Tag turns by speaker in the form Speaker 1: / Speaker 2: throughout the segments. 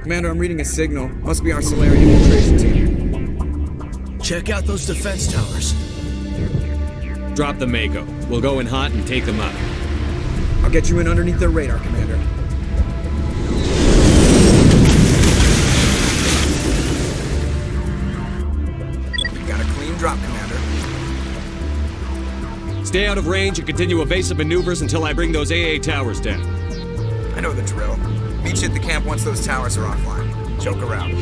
Speaker 1: Commander, I'm reading a signal. Must be our Saren infiltration team.
Speaker 2: Check out those defense towers.
Speaker 3: Drop the Mako. We'll go in hot and take them out.
Speaker 1: I'll get you in underneath their radar, Commander. Got a clean drop, Commander.
Speaker 3: Stay out of range and continue evasive maneuvers until I bring those AA towers down.
Speaker 1: I know the drill. Meet you at the camp once those towers are offline. Joke around.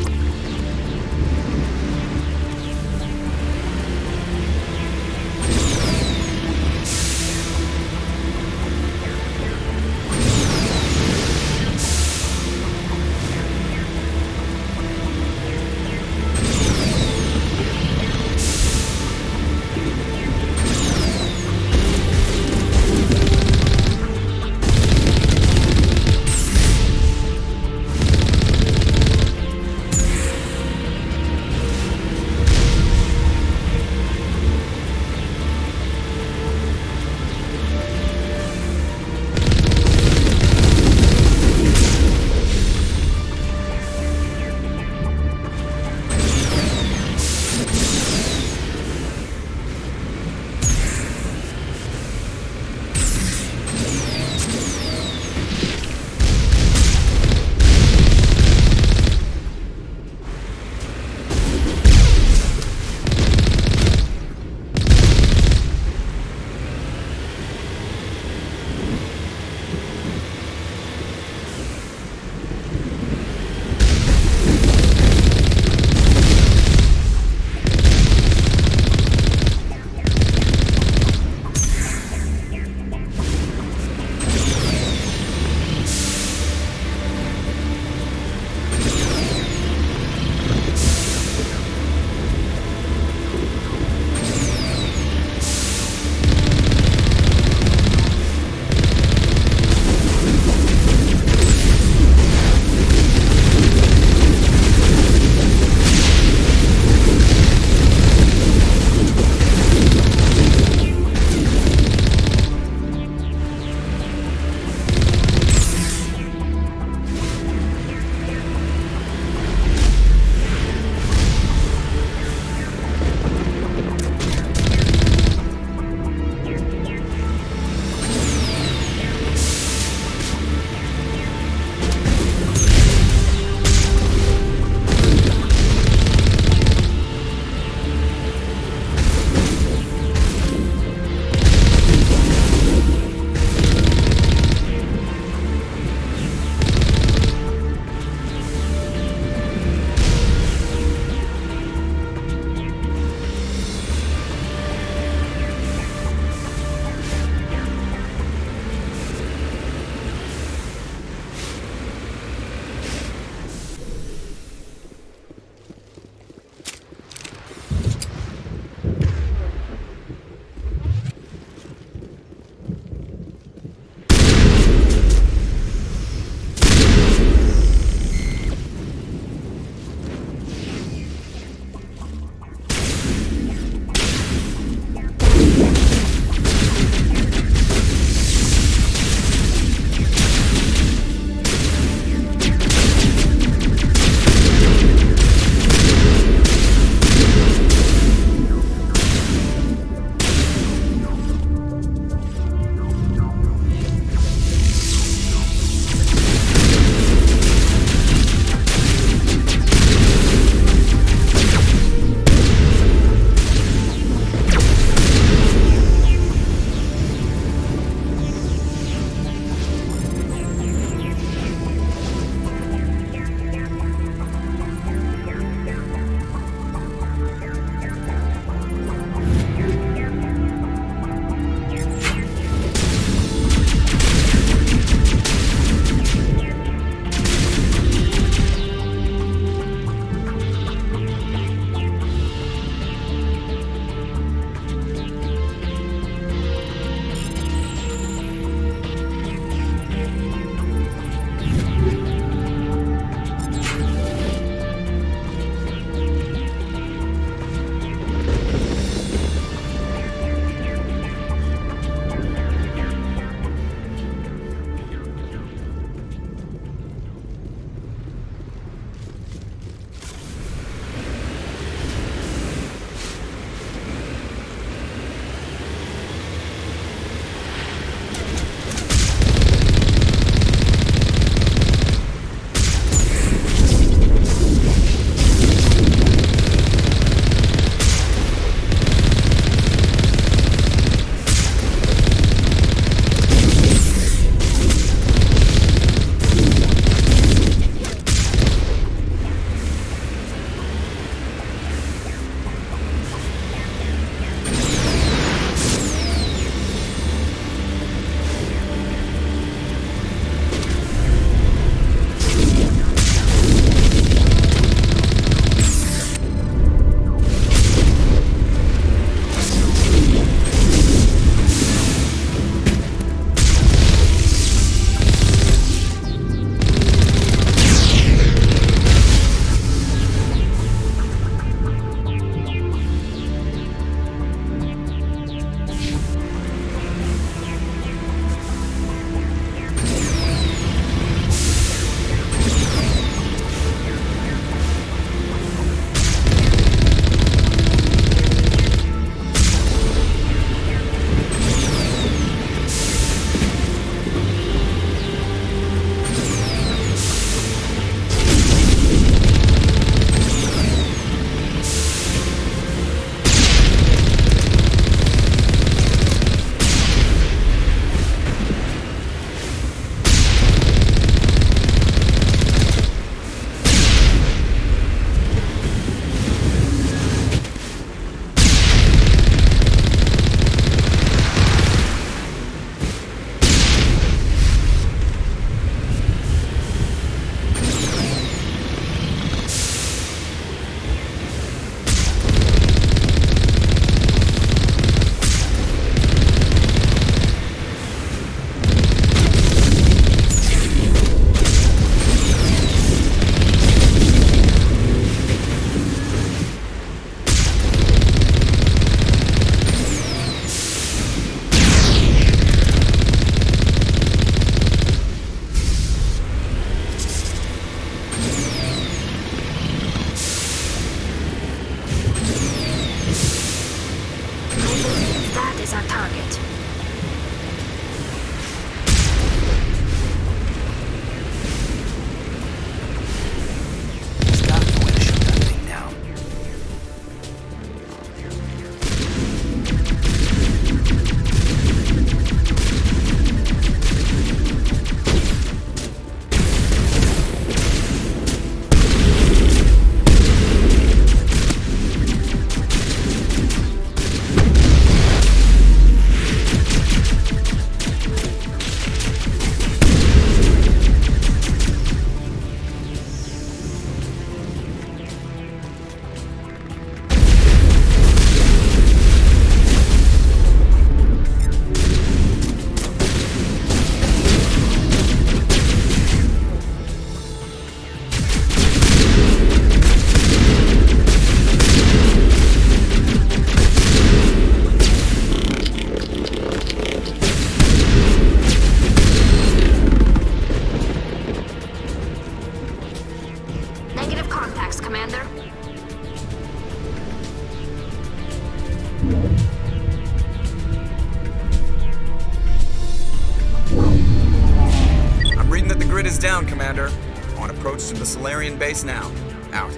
Speaker 1: Eyes down, Commander. On approach to the Salarian base now. Out.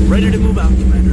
Speaker 2: Ready to move out, Commander.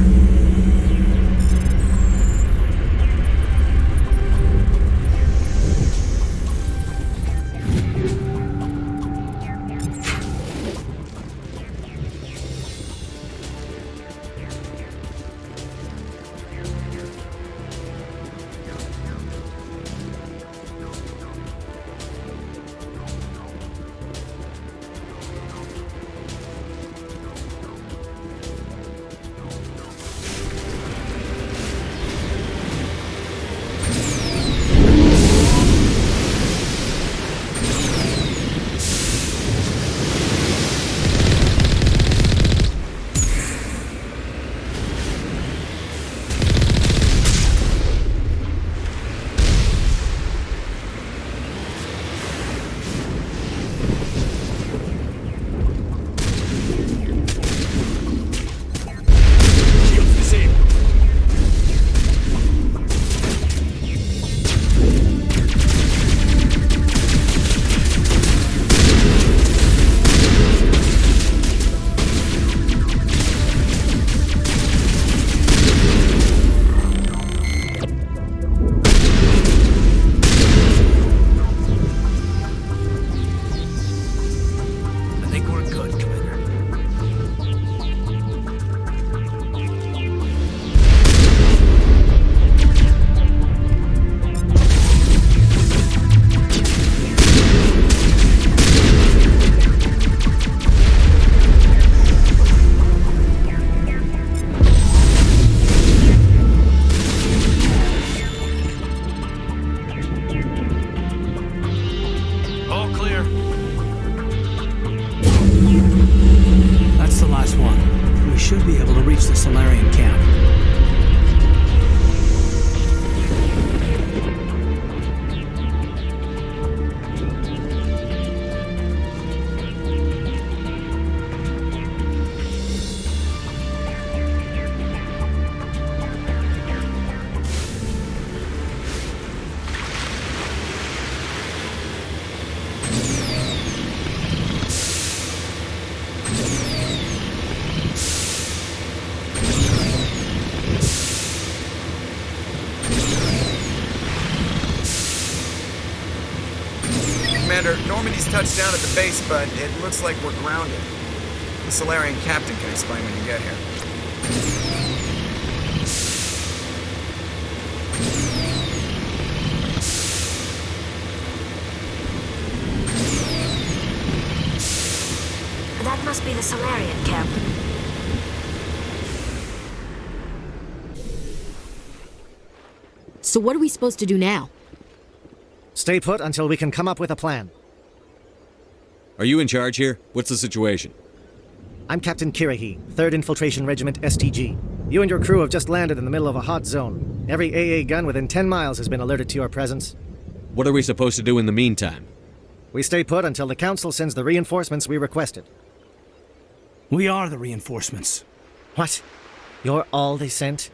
Speaker 2: Should be able to reach the Salarian camp.
Speaker 1: Commander, Normandy's touched down at the base, but it looks like we're grounded. The Salarian captain can explain when you get here.
Speaker 4: That must be the Salarian camp.
Speaker 5: So what are we supposed to do now?
Speaker 6: Stay put until we can come up with a plan.
Speaker 3: Are you in charge here? What's the situation?
Speaker 6: I'm Captain Kirrahe, 3rd Infiltration Regiment STG. You and your crew have just landed in the middle of a hot zone. Every AA gun within 10 miles has been alerted to your presence.
Speaker 3: What are we supposed to do in the meantime?
Speaker 6: We stay put until the Council sends the reinforcements we requested.
Speaker 2: We are the reinforcements.
Speaker 6: What? You're all they sent?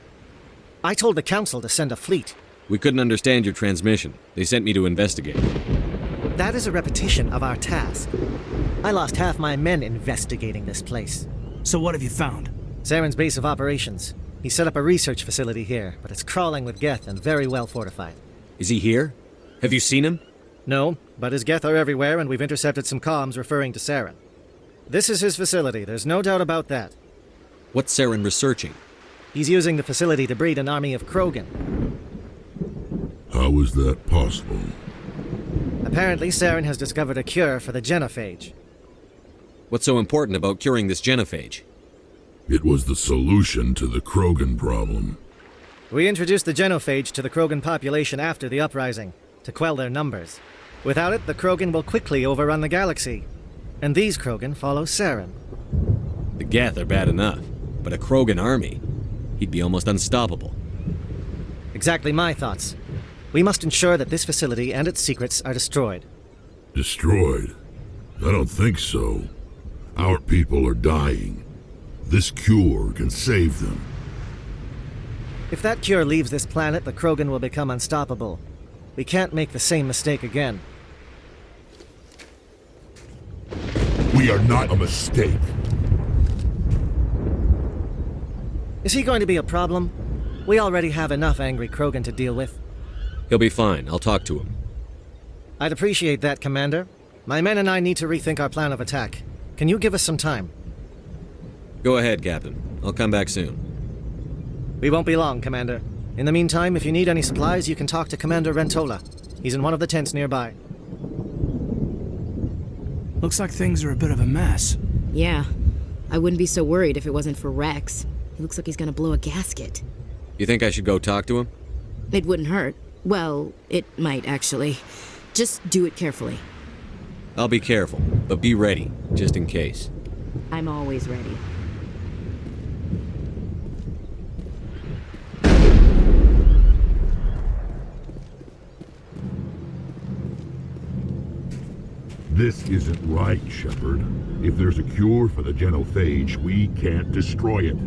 Speaker 6: I told the Council to send a fleet.
Speaker 3: We couldn't understand your transmission. They sent me to investigate.
Speaker 6: That is a repetition of our task. I lost half my men investigating this place.
Speaker 2: So what have you found?
Speaker 6: Saren's base of operations. He set up a research facility here, but it's crawling with geth and very well fortified.
Speaker 3: Is he here? Have you seen him?
Speaker 6: No, but his geth are everywhere, and we've intercepted some comms referring to Saren. This is his facility, there's no doubt about that.
Speaker 3: What's Saren researching?
Speaker 6: He's using the facility to breed an army of Krogan.
Speaker 7: How is that possible?
Speaker 6: Apparently, Saren has discovered a cure for the genophage.
Speaker 3: What's so important about curing this genophage?
Speaker 7: It was the solution to the Krogan problem.
Speaker 6: We introduced the genophage to the Krogan population after the uprising, to quell their numbers. Without it, the Krogan will quickly overrun the galaxy. And these Krogan follow Saren.
Speaker 3: The geth are bad enough, but a Krogan army? He'd be almost unstoppable.
Speaker 6: Exactly my thoughts. We must ensure that this facility and its secrets are destroyed.
Speaker 7: Destroyed? I don't think so. Our people are dying. This cure can save them.
Speaker 6: If that cure leaves this planet, the Krogan will become unstoppable. We can't make the same mistake again.
Speaker 7: We are not a mistake.
Speaker 6: Is he going to be a problem? We already have enough angry Krogan to deal with.
Speaker 3: He'll be fine. I'll talk to him.
Speaker 6: I'd appreciate that, Commander. My men and I need to rethink our plan of attack. Can you give us some time?
Speaker 3: Go ahead, Captain. I'll come back soon.
Speaker 6: We won't be long, Commander. In the meantime, if you need any supplies, you can talk to Commander Rentola. He's in one of the tents nearby.
Speaker 2: Looks like things are a bit of a mess.
Speaker 5: Yeah. I wouldn't be so worried if it wasn't for Rex. He looks like he's gonna blow a gasket.
Speaker 3: You think I should go talk to him?
Speaker 5: It wouldn't hurt. Well, it might, actually. Just do it carefully.
Speaker 3: I'll be careful, but be ready, just in case.
Speaker 5: I'm always ready.
Speaker 7: This isn't right, Shepard. If there's a cure for the genophage, we can't destroy it.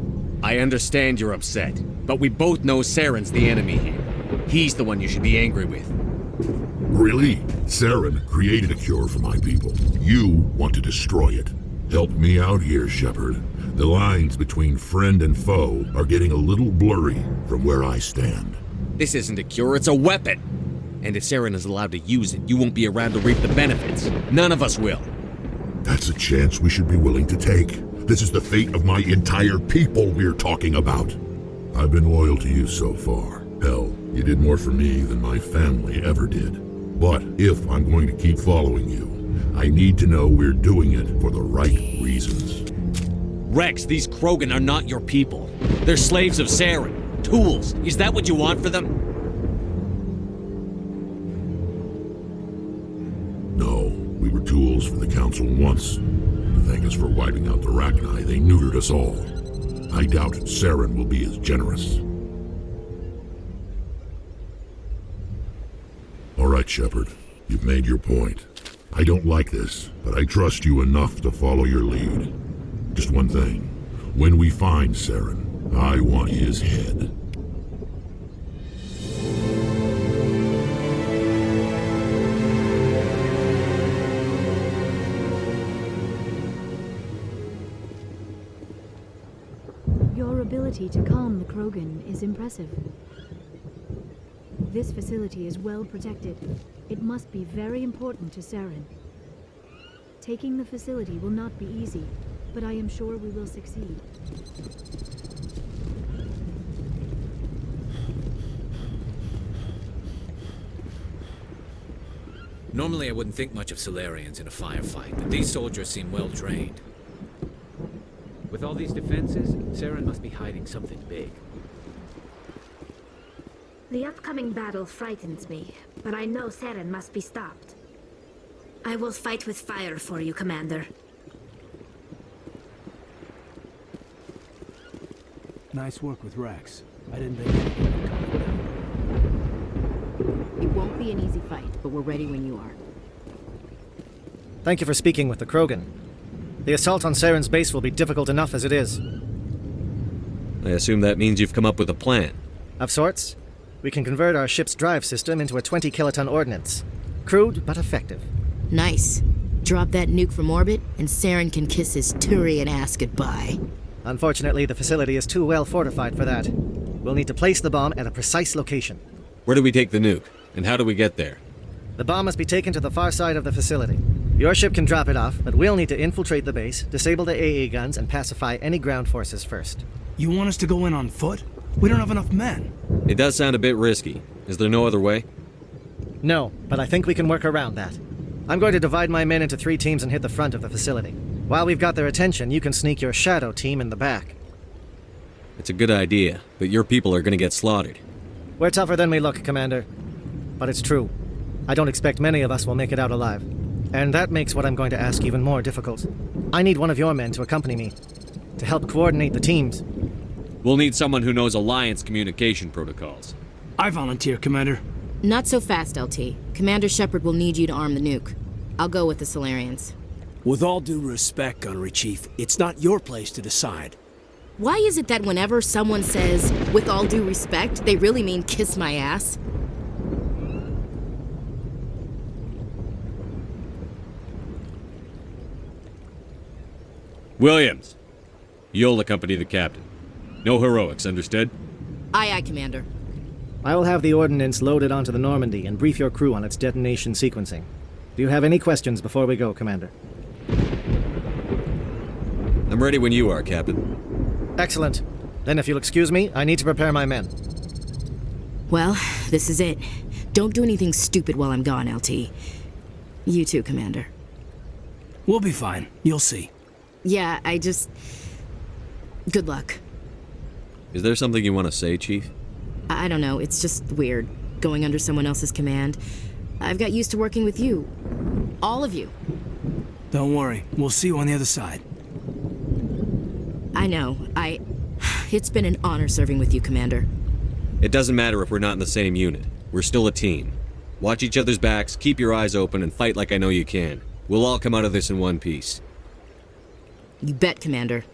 Speaker 3: I understand you're upset, but we both know Saren's the enemy here. He's the one you should be angry with.
Speaker 7: Really? Saren created a cure for my people. You want to destroy it. Help me out here, Shepard. The lines between friend and foe are getting a little blurry from where I stand.
Speaker 3: This isn't a cure, it's a weapon! And if Saren is allowed to use it, you won't be around to reap the benefits. None of us will.
Speaker 7: That's a chance we should be willing to take. This is the fate of my entire people we're talking about. I've been loyal to you so far. Hell, you did more for me than my family ever did. But if I'm going to keep following you, I need to know we're doing it for the right reasons.
Speaker 3: Rex, these Krogan are not your people. They're slaves of Saren. Tools. Is that what you want for them?
Speaker 7: No, we were tools for the Council once. To thank us for wiping out the Rachni, they neutered us all. I doubt Saren will be as generous. All right, Shepard. You've made your point. I don't like this, but I trust you enough to follow your lead. Just one thing. When we find Saren, I want his head.
Speaker 8: Your ability to calm the Krogan is impressive. This facility is well protected. It must be very important to Saren. Taking the facility will not be easy, but I am sure we will succeed.
Speaker 9: Normally I wouldn't think much of Solarians in a firefight, but these soldiers seem well trained. With all these defenses, Saren must be hiding something big.
Speaker 4: The upcoming battle frightens me, but I know Saren must be stopped. I will fight with fire for you, Commander.
Speaker 2: Nice work with Rex. I didn't think anything would come of it.
Speaker 5: It won't be an easy fight, but we're ready when you are.
Speaker 6: Thank you for speaking with the Krogan. The assault on Saren's base will be difficult enough as it is.
Speaker 3: I assume that means you've come up with a plan.
Speaker 6: Of sorts. We can convert our ship's drive system into a 20-kiloton ordnance. Crude, but effective.
Speaker 5: Nice. Drop that nuke from orbit, and Saren can kiss his Turian ass goodbye.
Speaker 6: Unfortunately, the facility is too well fortified for that. We'll need to place the bomb at a precise location.
Speaker 3: Where do we take the nuke? And how do we get there?
Speaker 6: The bomb must be taken to the far side of the facility. Your ship can drop it off, but we'll need to infiltrate the base, disable the AA guns, and pacify any ground forces first.
Speaker 2: You want us to go in on foot? We don't have enough men.
Speaker 3: It does sound a bit risky. Is there no other way?
Speaker 6: No, but I think we can work around that. I'm going to divide my men into 3 teams and hit the front of the facility. While we've got their attention, you can sneak your shadow team in the back.
Speaker 3: It's a good idea, but your people are gonna get slaughtered.
Speaker 6: We're tougher than we look, Commander. But it's true. I don't expect many of us will make it out alive. And that makes what I'm going to ask even more difficult. I need one of your men to accompany me, to help coordinate the teams.
Speaker 3: We'll need someone who knows Alliance communication protocols.
Speaker 2: I volunteer, Commander.
Speaker 5: Not so fast, LT. Commander Shepard will need you to arm the nuke. I'll go with the Solarians.
Speaker 2: With all due respect, Gunnery Chief, it's not your place to decide.
Speaker 5: Why is it that whenever someone says, with all due respect, they really mean kiss my ass?
Speaker 3: Williams, you'll accompany the captain. No heroics, understood?
Speaker 5: Aye, aye, Commander.
Speaker 6: I will have the ordnance loaded onto the Normandy and brief your crew on its detonation sequencing. Do you have any questions before we go, Commander?
Speaker 3: I'm ready when you are, Captain.
Speaker 6: Excellent. Then if you'll excuse me, I need to prepare my men.
Speaker 5: Well, this is it. Don't do anything stupid while I'm gone, LT. You too, Commander.
Speaker 2: We'll be fine. You'll see.
Speaker 5: Yeah, good luck.
Speaker 3: Is there something you want to say, Chief?
Speaker 5: I don't know, it's just weird, going under someone else's command. I've got used to working with you. All of you.
Speaker 2: Don't worry. We'll see you on the other side.
Speaker 5: I know. It's been an honor serving with you, Commander.
Speaker 3: It doesn't matter if we're not in the same unit. We're still a team. Watch each other's backs, keep your eyes open, and fight like I know you can. We'll all come out of this in one piece.
Speaker 5: You bet, Commander.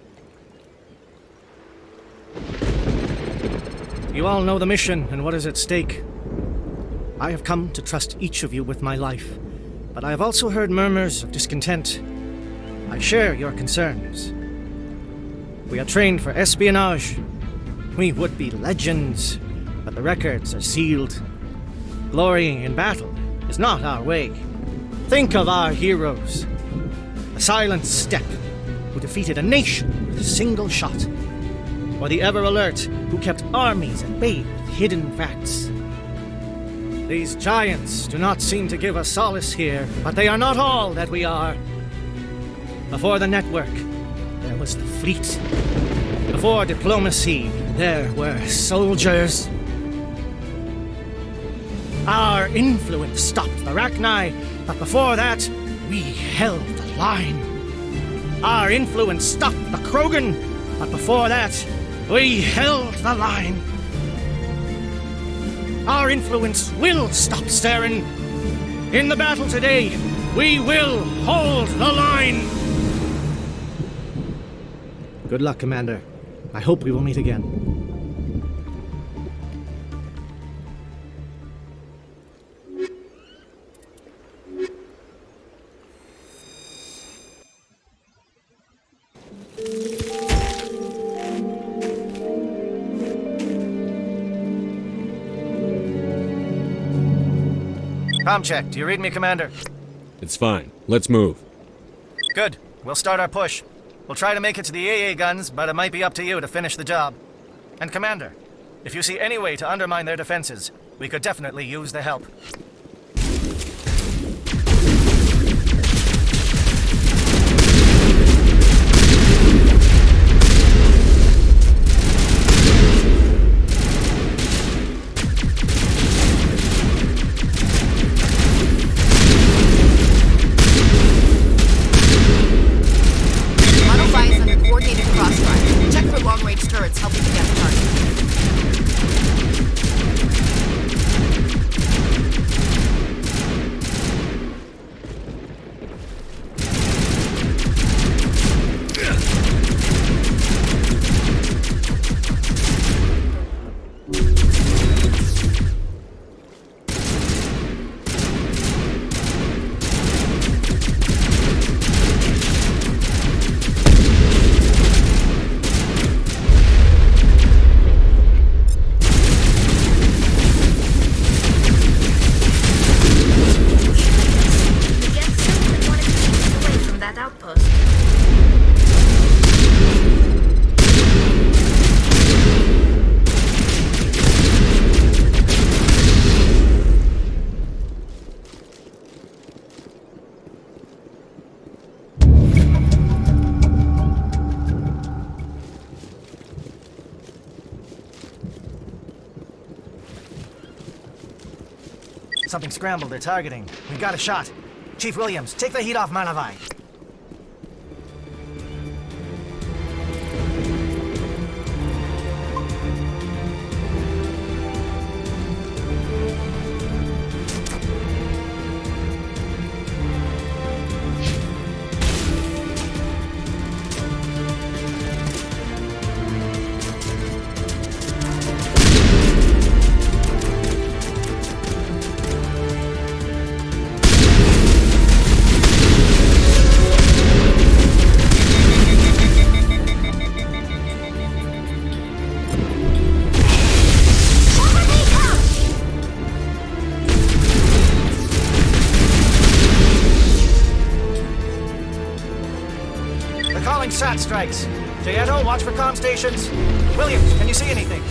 Speaker 6: You all know the mission and what is at stake. I have come to trust each of you with my life, but I have also heard murmurs of discontent. I share your concerns. We are trained for espionage. We would be legends, but the records are sealed. Glorying in battle is not our way. Think of our heroes. The silent step who defeated a nation with a single shot. Or the ever-alert who kept armies at bay with hidden facts. These giants do not seem to give us solace here, but they are not all that we are. Before the network, there was the fleet. Before diplomacy, there were soldiers. Our influence stopped the Rachni, but before that, we held the line. Our influence stopped the Krogan, but before that, we held the line. Our influence will stop Saren. In the battle today, we will hold the line. Good luck, Commander. I hope we will meet again. Comm check. Do you read me, Commander?
Speaker 3: It's fine. Let's move.
Speaker 6: Good. We'll start our push. We'll try to make it to the AA guns, but it might be up to you to finish the job. And Commander, if you see any way to undermine their defenses, we could definitely use the help.
Speaker 5: Turrets helping to get the target.
Speaker 6: Something scrambled. They're targeting. We've got a shot. Chief Williams, take the heat off Manavai. calling SAT strikes. Jaeto, watch for comm stations. Williams, can you see anything?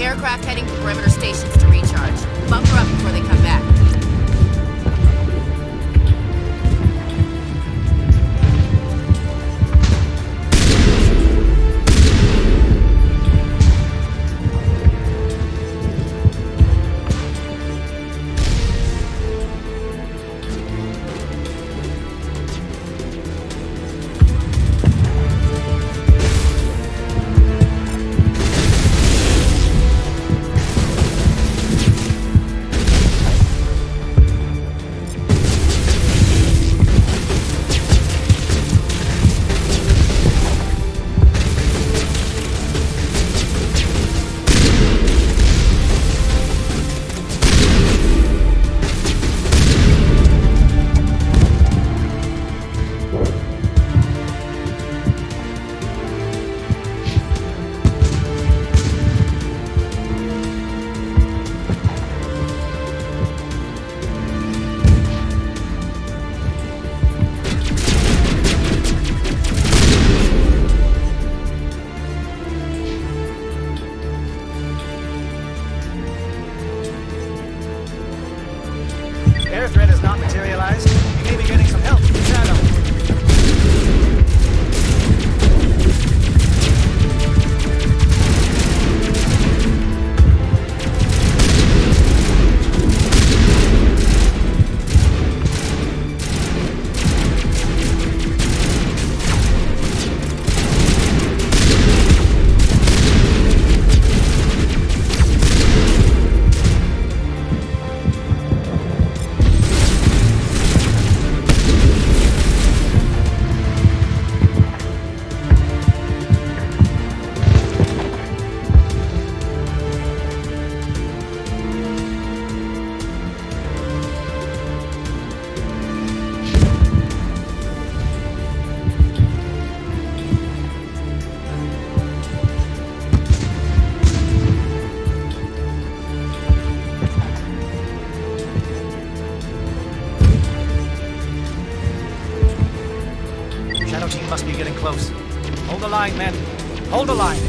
Speaker 10: Aircraft heading to perimeter stations to recharge. Bunker up before they come back.
Speaker 6: Air threat has not materialized. You may be getting some help from the shadow. Shadow team must be getting close. Hold the line, men. Hold the line.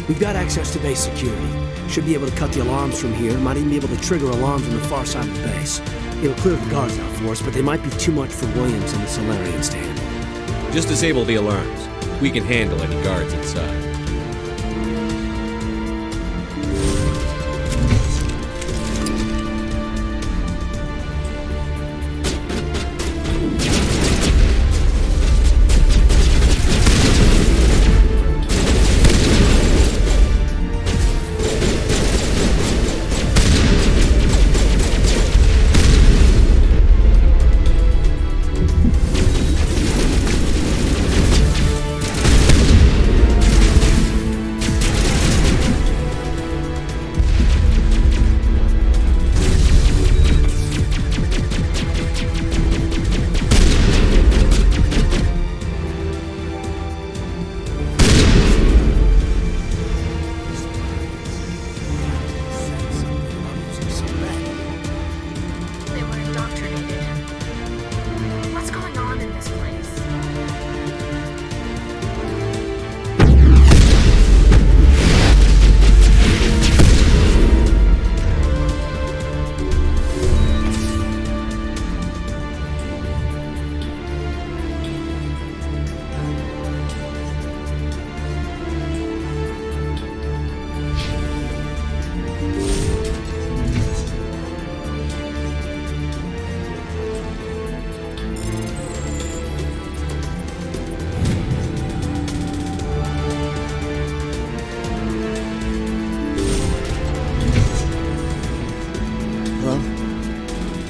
Speaker 2: We've got access to base security. Should be able to cut the alarms from here. Might even be able to trigger alarms on the far side of the base. It'll clear the guards out for us, but they might be too much for Williams and the Salarians to handle.
Speaker 3: Just disable the alarms. We can handle any guards inside.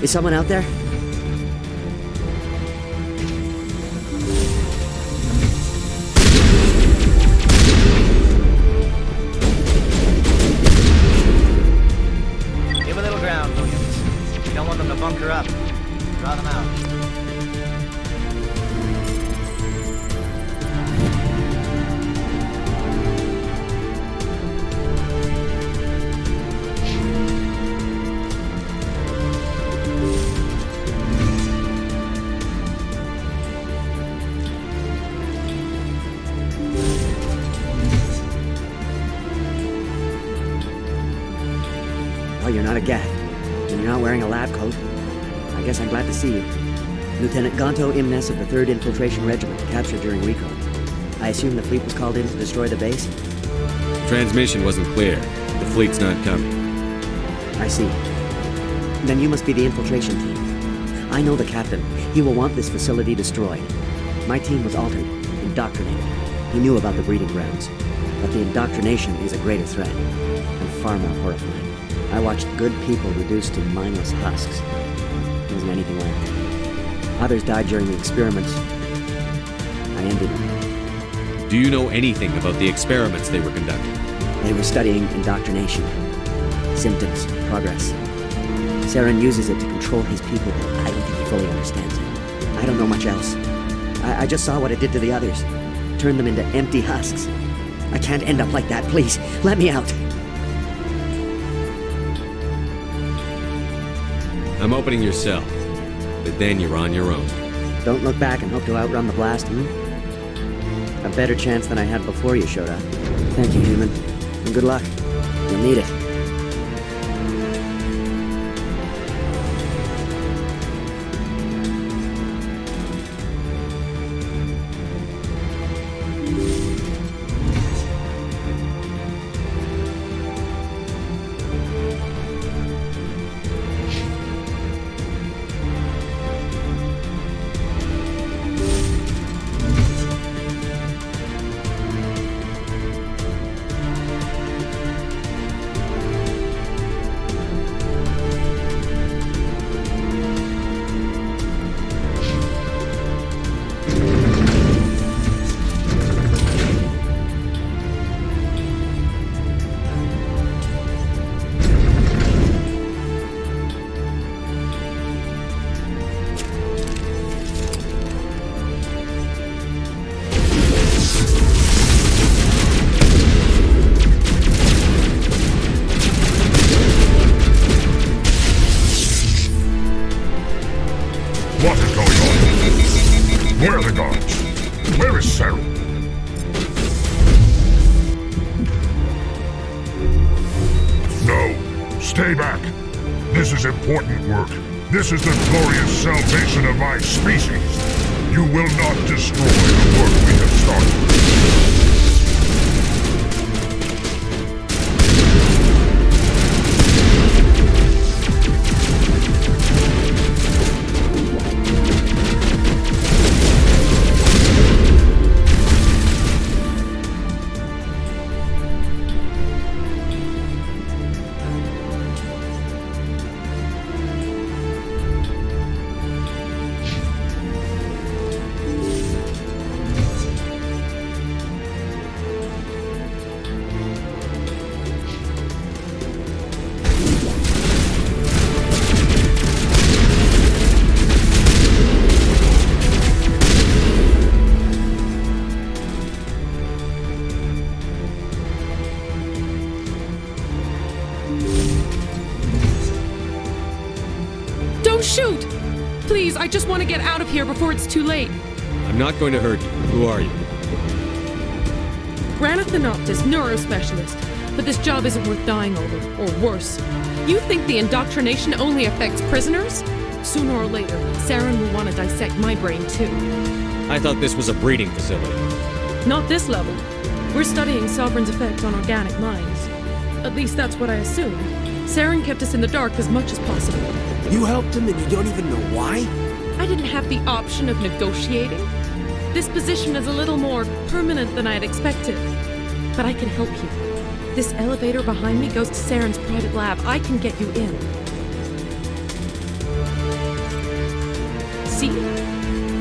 Speaker 11: Is someone out there?
Speaker 6: Give a little ground, Williams. You don't want them to bunker up. Draw them out.
Speaker 11: Well, you're not a geth, and you're not wearing a lab coat. I guess I'm glad to see you. Lieutenant Gonto Imnes of the 3rd Infiltration Regiment, captured during recon. I assume the fleet was called in to destroy the base?
Speaker 3: Transmission wasn't clear. The fleet's not coming.
Speaker 11: I see. Then you must be the infiltration team. I know the captain. He will want this facility destroyed. My team was altered, indoctrinated. He knew about the breeding grounds. But the indoctrination is a greater threat, and far more horrifying. I watched good people reduced to mindless husks. There wasn't anything left. Others died during the experiments. I ended them.
Speaker 3: Do you know anything about the experiments they were conducting?
Speaker 11: They were studying indoctrination. Symptoms, progress. Saren uses it to control his people, but I don't think he fully understands it. I don't know much else. I just saw what it did to the others. Turned them into empty husks. I can't end up like that, please. Let me out.
Speaker 3: I'm opening your cell, but then you're on your own.
Speaker 11: Don't look back and hope to outrun the blast, A better chance than I had before you showed up. Thank you, human. And good luck. You'll need it.
Speaker 7: What is going on? Where are the guards? Where is Saren? No, stay back. This is important work. This is the glorious salvation of my species. You will not destroy the work we have started.
Speaker 12: Shoot! Please, I just want to get out of here before it's too late.
Speaker 3: I'm not going to hurt you. Who are you?
Speaker 12: Granite Thanoptis, neurospecialist. But this job isn't worth dying over, or worse. You think the indoctrination only affects prisoners? Sooner or later, Saren will want to dissect my brain too.
Speaker 3: I thought this was a breeding facility.
Speaker 12: Not this level. We're studying Sovereign's effect on organic minds. At least that's what I assumed. Saren kept us in the dark as much as possible.
Speaker 2: You helped him and you don't even know why?
Speaker 12: I didn't have the option of negotiating. This position is a little more permanent than I had expected. But I can help you. This elevator behind me goes to Saren's private lab. I can get you in. See?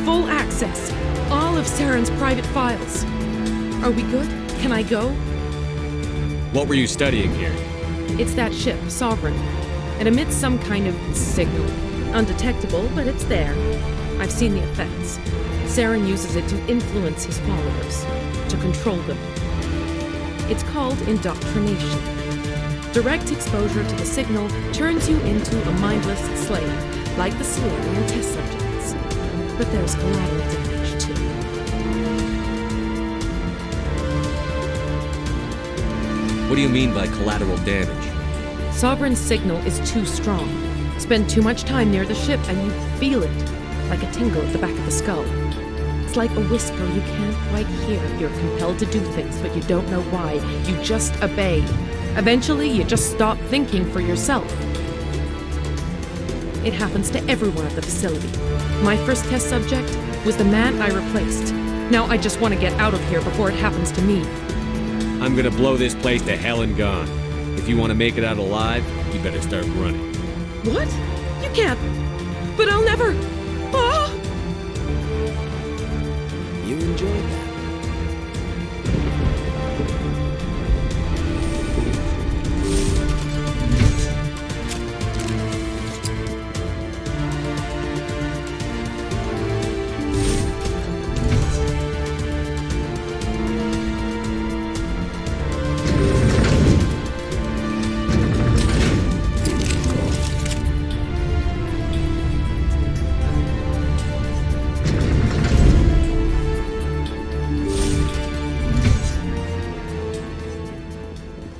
Speaker 12: Full access. All of Saren's private files. Are we good? Can I go?
Speaker 3: What were you studying here?
Speaker 12: It's that ship, Sovereign. It emits some kind of signal. Undetectable, but it's there. I've seen the effects. Saren uses it to influence his followers, to control them. It's called indoctrination. Direct exposure to the signal turns you into a mindless slave, like the Salarian test subjects. But there's collateral damage, too.
Speaker 3: What do you mean by collateral damage?
Speaker 12: Sovereign's signal is too strong. Spend too much time near the ship and you feel it, like a tingle at the back of the skull. It's like a whisper you can't quite hear. You're compelled to do things, but you don't know why. You just obey. Eventually, you just stop thinking for yourself. It happens to everyone at the facility. My first test subject was the man I replaced. Now I just want to get out of here before it happens to me.
Speaker 3: I'm gonna blow this place to hell and gone. If you want to make it out alive, you better start running.
Speaker 12: What? You can't. But I'll never. Ah!
Speaker 2: You enjoyed that.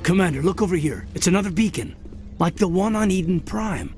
Speaker 2: Commander, look over here. It's another beacon. Like the one on Eden Prime.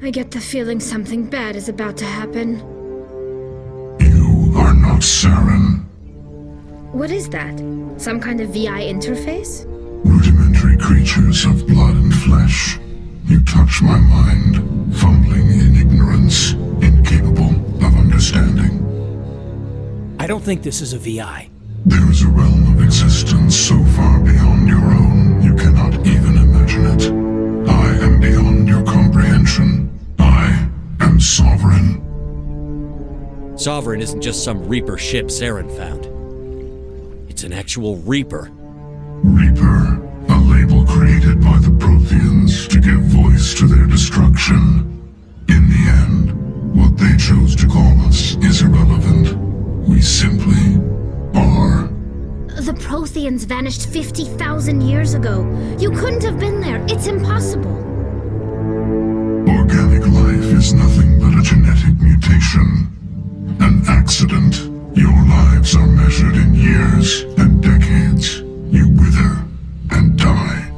Speaker 4: I get the feeling something bad is about to happen.
Speaker 7: You are not Saren.
Speaker 4: What is that? Some kind of VI interface?
Speaker 7: Rudimentary creatures of blood and flesh. You touch my mind, fumbling in ignorance, incapable of understanding.
Speaker 2: I don't think this is a VI.
Speaker 7: There is a realm of existence so far beyond your own, you cannot even imagine it. I am beyond your comprehension. I am Sovereign.
Speaker 3: Sovereign isn't just some Reaper ship Saren found. It's an actual Reaper.
Speaker 7: Reaper, a label created by the Protheans to give voice to their destruction. In the end, what they chose to call us is irrelevant. We simply are.
Speaker 4: The Protheans vanished 50,000 years ago. You couldn't have been there. It's impossible.
Speaker 7: Organic life is nothing but a genetic mutation. An accident. Your lives are measured in years and decades. You wither and die.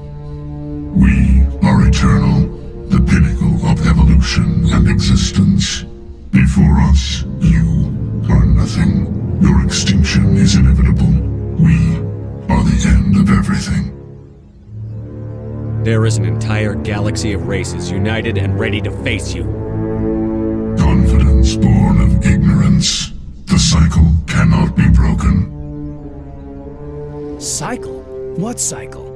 Speaker 7: We are eternal, the pinnacle of evolution and existence. Before us, you are nothing. Your extinction is inevitable. We are the end of everything.
Speaker 3: There is an entire galaxy of races united and ready to face you.
Speaker 7: Confidence born of ignorance. The cycle cannot be broken.
Speaker 2: Cycle? What cycle?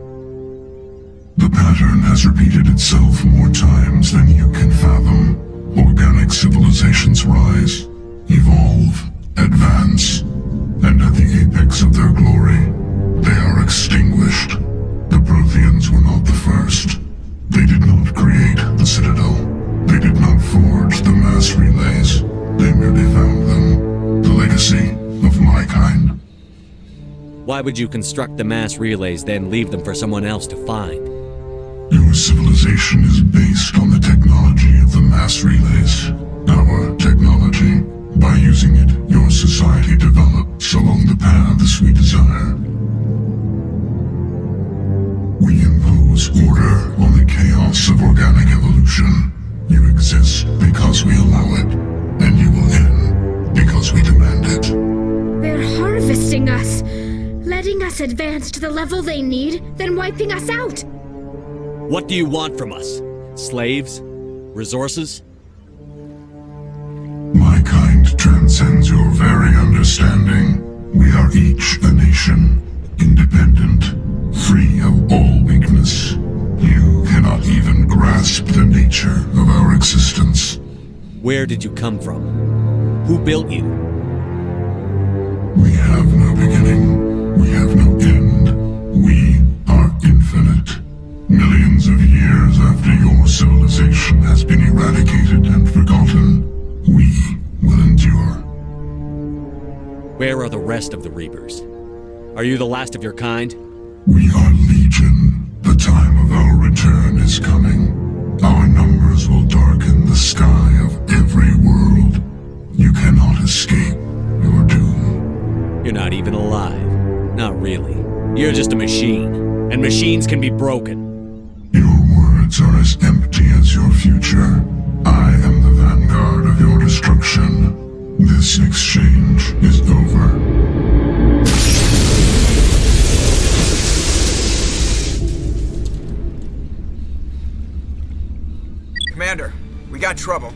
Speaker 7: The pattern has repeated itself more times than you can fathom. Organic civilizations rise, evolve, advance, and at the apex of their glory, they are extinguished. The Protheans were not the first. They did not create the Citadel. They did not forge the mass relays. They merely found them. The legacy of my kind.
Speaker 3: Why would you construct the mass relays, then leave them for someone else to find?
Speaker 7: Your civilization is based on the technology of the mass relays. Our technology. By using it, your society develops along the paths we desire. We impose order on the chaos of organic evolution. You exist because we allow it, and you will end because we demand it.
Speaker 4: They're harvesting us, letting us advance to the level they need, then wiping us out.
Speaker 3: What do you want from us? Slaves? Resources?
Speaker 7: My kind transcends your very understanding. We are each a nation, independent, free of all weakness. You cannot even grasp the nature of our existence.
Speaker 3: Where did you come from? Who built you?
Speaker 7: We have no beginning. We have no end. We are infinite. Millions of years after your civilization has been eradicated and forgotten, we will endure.
Speaker 3: Where are the rest of the Reapers? Are you the last of your kind?
Speaker 7: We are Legion. The time of our return is coming. Our numbers will darken the sky of every world. You cannot escape your doom.
Speaker 3: You're not even alive. Not really. You're just a machine. And machines can be broken.
Speaker 7: Your words are as empty as your future. I am the Vanguard of your destruction. This exchange is over.
Speaker 1: Commander, we got trouble.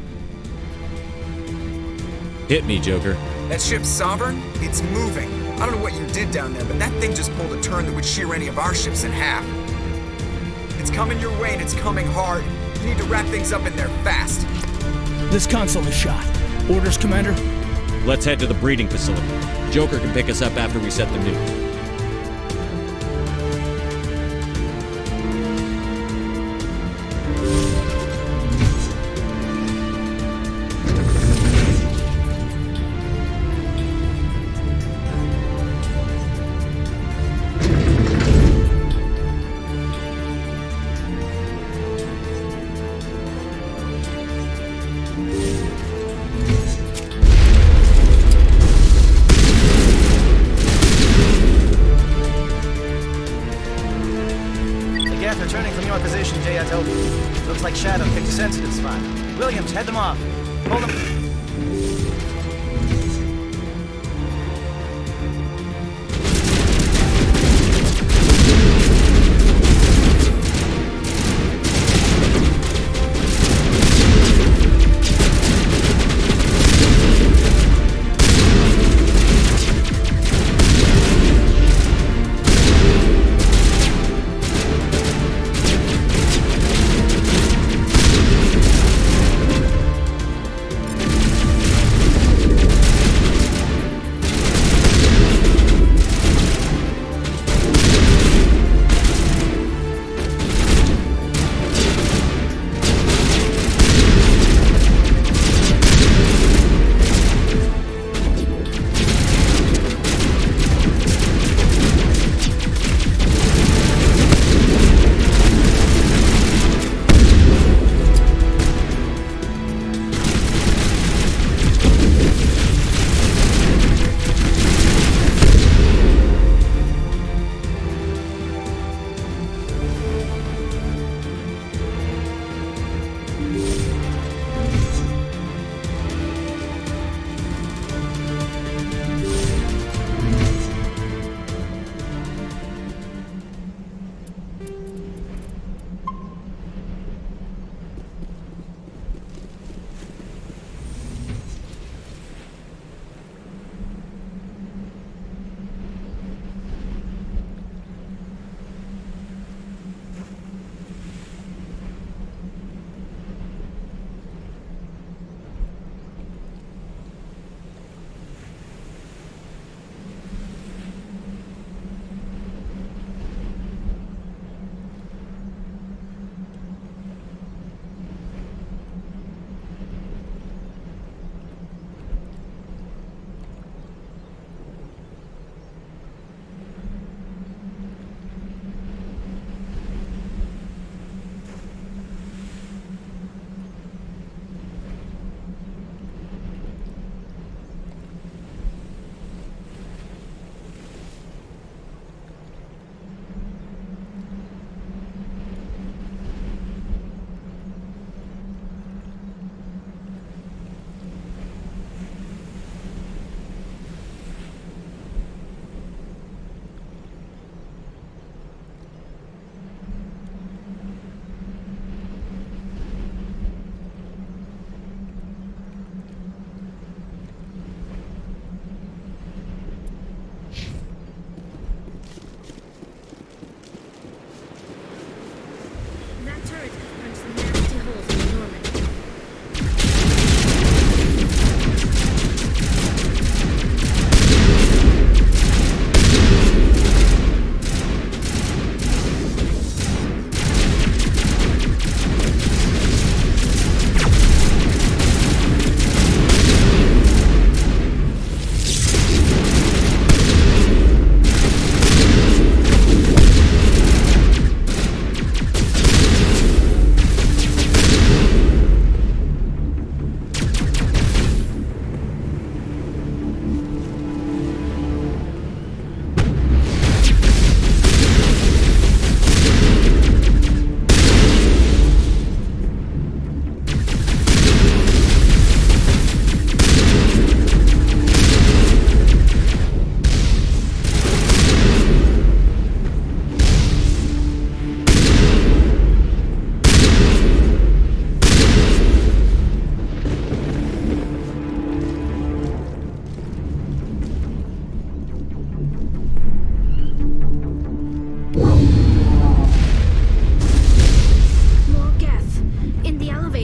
Speaker 3: Hit me, Joker.
Speaker 1: That ship's Sovereign? It's moving. I don't know what you did down there, but that thing just pulled a turn that would shear any of our ships in half. It's coming your way and it's coming hard. You need to wrap things up in there fast.
Speaker 2: This console is shot. Orders, Commander?
Speaker 3: Let's head to the breeding facility. Joker can pick us up after we set the nuke.
Speaker 6: Returning from your position, J.I.T.O. Looks like Shadow picked a sensitive spot. Williams, head them off. Hold them.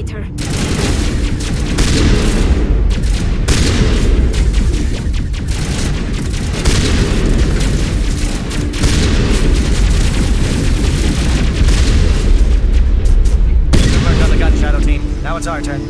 Speaker 4: fighter.
Speaker 6: Good work on the gun, Shadow Team. Now it's our turn.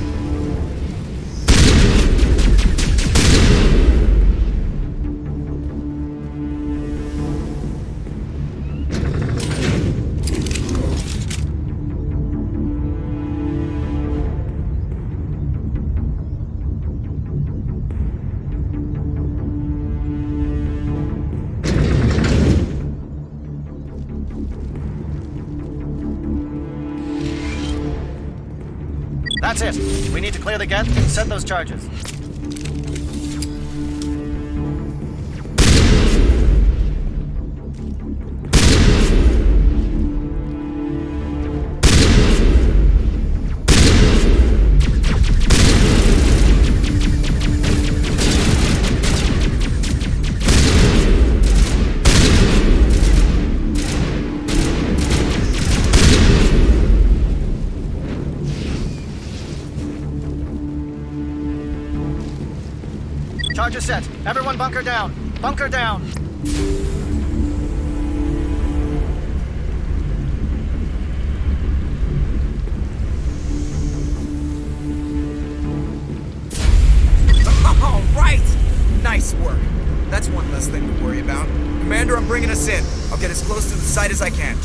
Speaker 6: That's it. We need to clear the geth and set those charges. Charges set. Everyone bunker down. Bunker down.
Speaker 1: All right! Nice work. That's one less thing to worry about. Commander, I'm bringing us in. I'll get as close to the site as I can.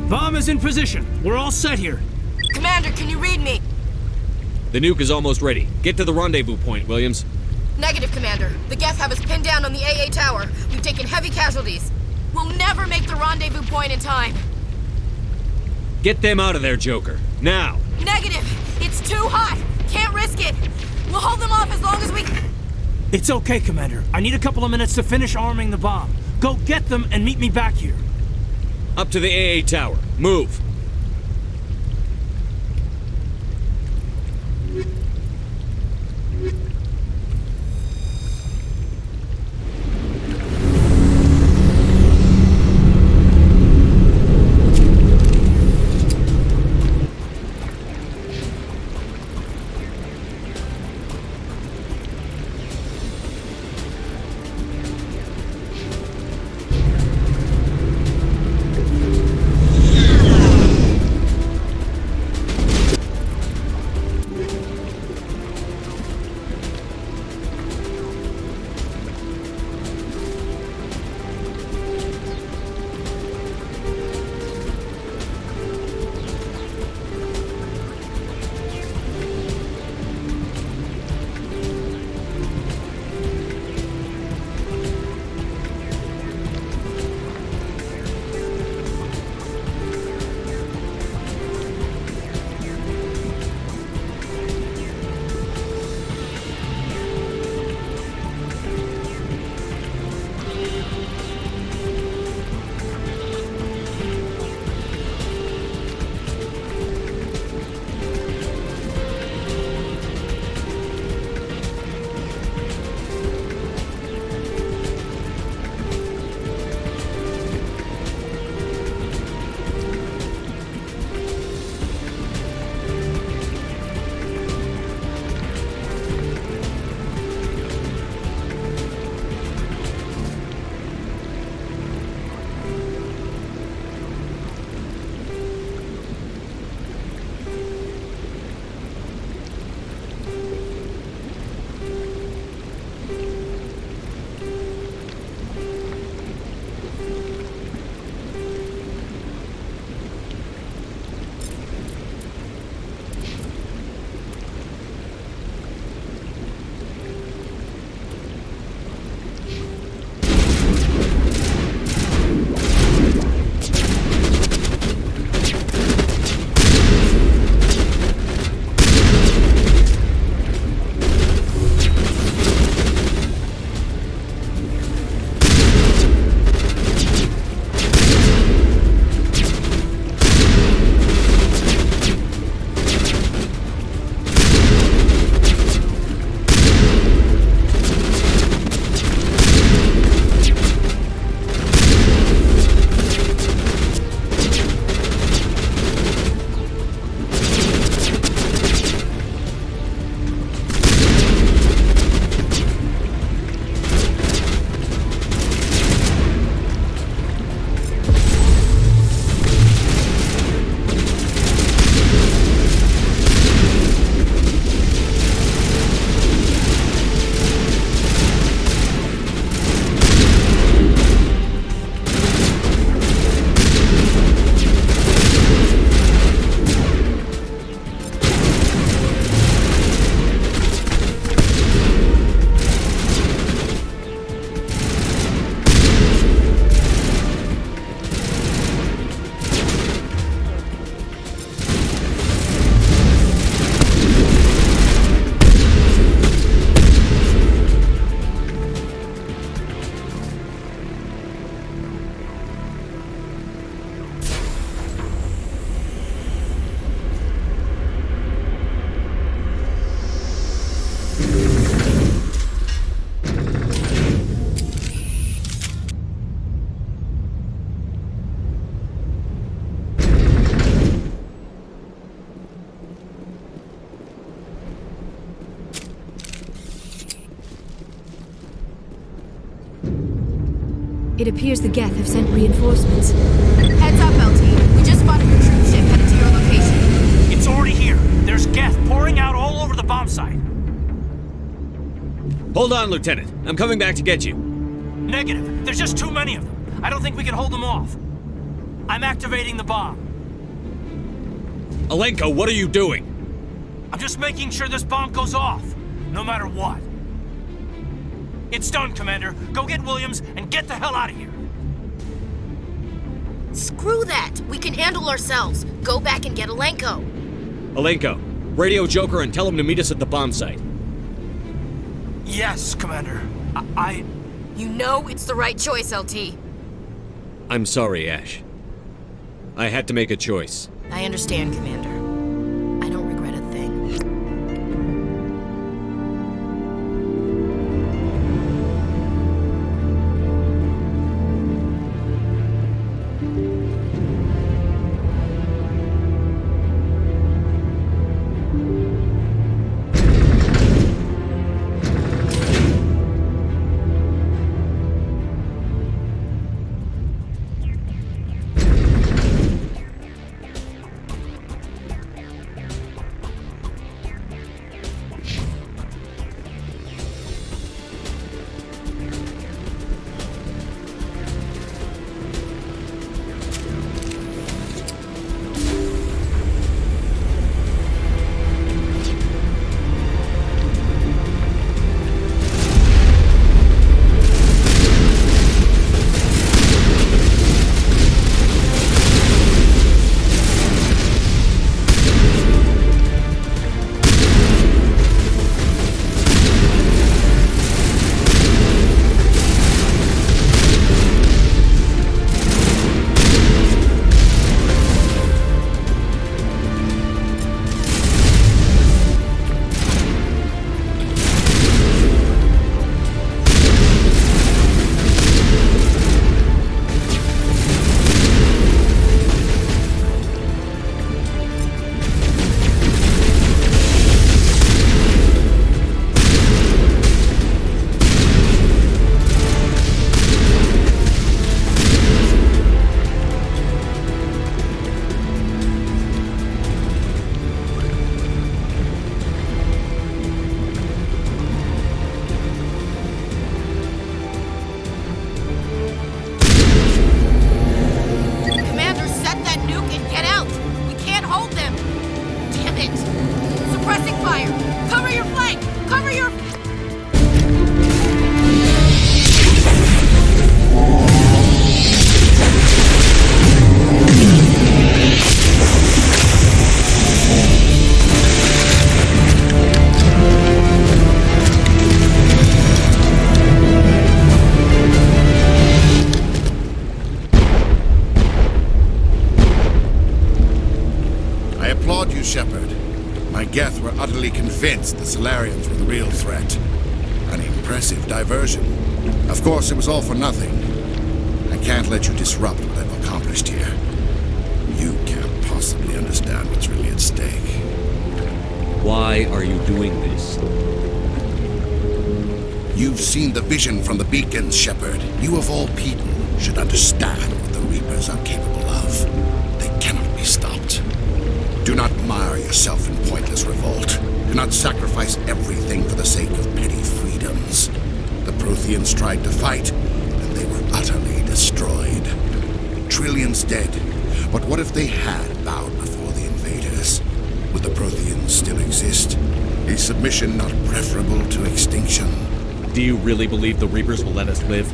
Speaker 2: Bomb is in position. We're all set here.
Speaker 10: Commander, can you read me?
Speaker 3: The nuke is almost ready. Get to the rendezvous point, Williams.
Speaker 10: Negative, Commander. The geth have us pinned down on the AA tower. We've taken heavy casualties. We'll never make the rendezvous point in time.
Speaker 3: Get them out of there, Joker. Now!
Speaker 10: Negative! It's too hot! Can't risk it! We'll hold them off as long as we...
Speaker 2: It's okay, Commander. I need a couple of minutes to finish arming the bomb. Go get them and meet me back here.
Speaker 3: Up to the AA tower. Move!
Speaker 8: It appears the geth have sent reinforcements.
Speaker 10: Heads up, LT. We just spotted a troop ship headed to your location.
Speaker 13: It's already here. There's geth pouring out all over the bomb site.
Speaker 3: Hold on, Lieutenant. I'm coming back to get you.
Speaker 13: Negative. There's just too many of them. I don't think we can hold them off. I'm activating the bomb.
Speaker 3: Alenko, what are you doing?
Speaker 13: I'm just making sure this bomb goes off, no matter what. It's done, Commander. Go get Williams and get the hell out of here.
Speaker 10: Screw that. We can handle ourselves. Go back and get Alenko.
Speaker 3: Alenko, radio Joker and tell him to meet us at the bomb site.
Speaker 13: Yes, Commander.
Speaker 10: You know it's the right choice, LT.
Speaker 3: I'm sorry, Ash. I had to make a choice.
Speaker 10: I understand, Commander. I don't regret a thing.
Speaker 14: Shepard. My geth were utterly convinced the Salarians were the real threat. An impressive diversion. Of course, it was all for nothing. I can't let you disrupt what I've accomplished here. You can't possibly understand what's really at stake.
Speaker 3: Why are you doing this?
Speaker 14: You've seen the vision from the beacons, Shepard. You of all people should understand what the Reapers are capable of. They cannot be stopped. Do not mire yourself in pointless revolt. Do not sacrifice everything for the sake of petty freedoms. The Protheans tried to fight, and they were utterly destroyed. Trillions dead. But what if they had bowed before the invaders? Would the Protheans still exist? Is submission not preferable to extinction?
Speaker 3: Do you really believe the Reapers will let us live?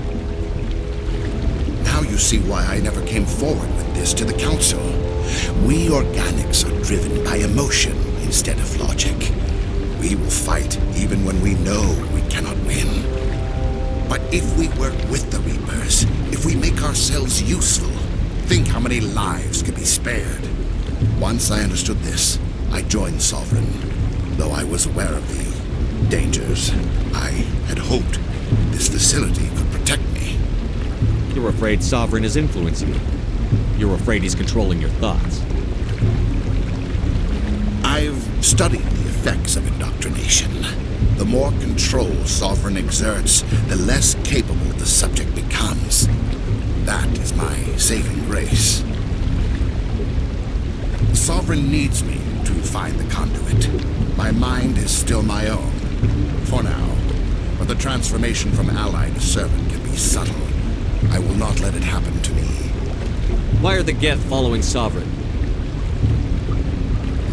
Speaker 14: Now you see why I never came forward with this to the Council. We organics are driven by emotion instead of logic. We will fight even when we know we cannot win. But if we work with the Reapers, if we make ourselves useful, think how many lives could be spared. Once I understood this, I joined Sovereign, though I was aware of the dangers. I had hoped this facility could protect me.
Speaker 3: You're afraid Sovereign is influencing you. You're afraid he's controlling your thoughts.
Speaker 14: I've studied the effects of indoctrination. The more control Sovereign exerts, the less capable the subject becomes. That is my saving grace. Sovereign needs me to find the conduit. My mind is still my own, for now. But the transformation from ally to servant can be subtle. I will not let it happen to me.
Speaker 3: Why are the geth following Sovereign?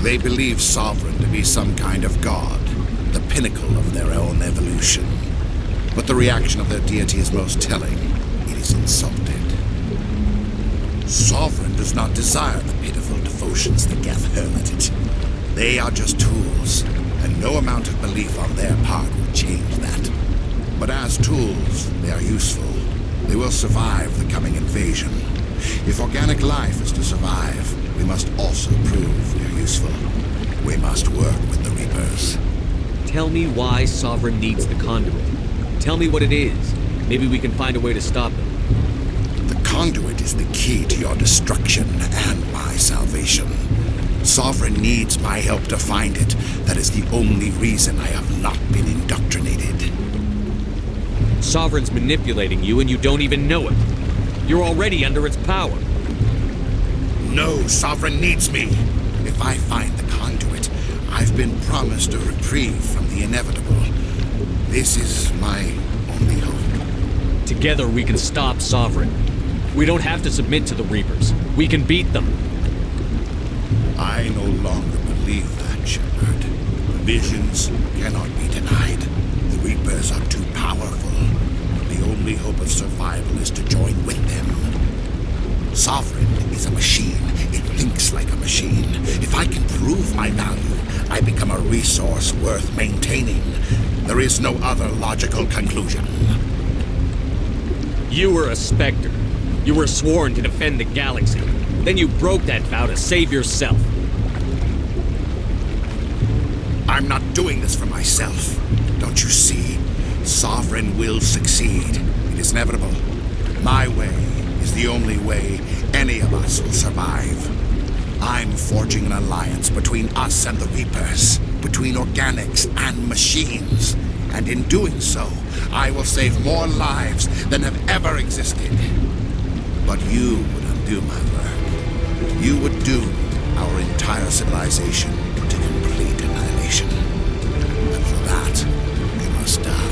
Speaker 14: They believe Sovereign to be some kind of god, the pinnacle of their own evolution. But the reaction of their deity is most telling. It is insulted. Sovereign does not desire the pitiful devotions the geth hurl at it. They are just tools, and no amount of belief on their part will change that. But as tools, they are useful. They will survive the coming invasion. If organic life is to survive, we must also prove we are useful. We must work with the Reapers.
Speaker 3: Tell me why Sovereign needs the conduit. Tell me what it is. Maybe we can find a way to stop them.
Speaker 14: The conduit is the key to your destruction and my salvation. Sovereign needs my help to find it. That is the only reason I have not been indoctrinated.
Speaker 3: Sovereign's manipulating you and you don't even know it. You're already under its power.
Speaker 14: No, Sovereign needs me. If I find the conduit, I've been promised a reprieve from the inevitable. This is my only hope.
Speaker 3: Together we can stop Sovereign. We don't have to submit to the Reapers. We can beat them.
Speaker 14: I no longer believe that, Shepard. Visions cannot be denied. The Reapers are too powerful. The only hope of survival is to join with them. Sovereign is a machine. It thinks like a machine. If I can prove my value, I become a resource worth maintaining. There is no other logical conclusion.
Speaker 3: You were a Spectre. You were sworn to defend the galaxy. Then you broke that vow to save yourself.
Speaker 14: I'm not doing this for myself. Don't you see? Sovereign will succeed. It is inevitable. My way is the only way any of us will survive. I'm forging an alliance between us and the Reapers, between organics and machines. And in doing so, I will save more lives than have ever existed. But you would undo my work. You would doom our entire civilization to complete annihilation. And for that, we must die.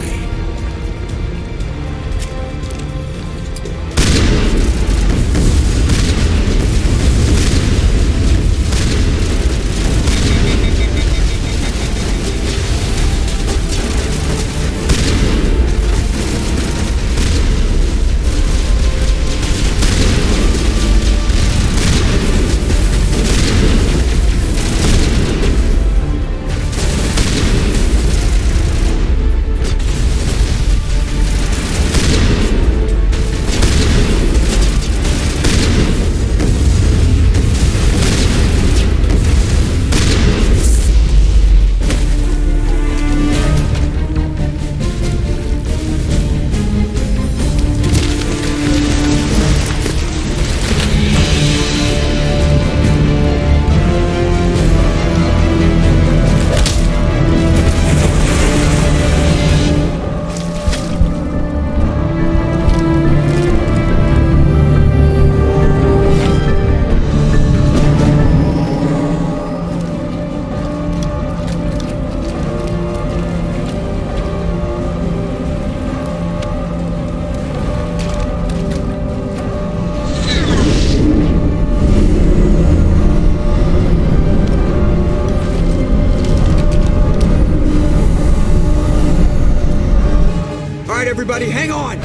Speaker 1: Everybody, hang on!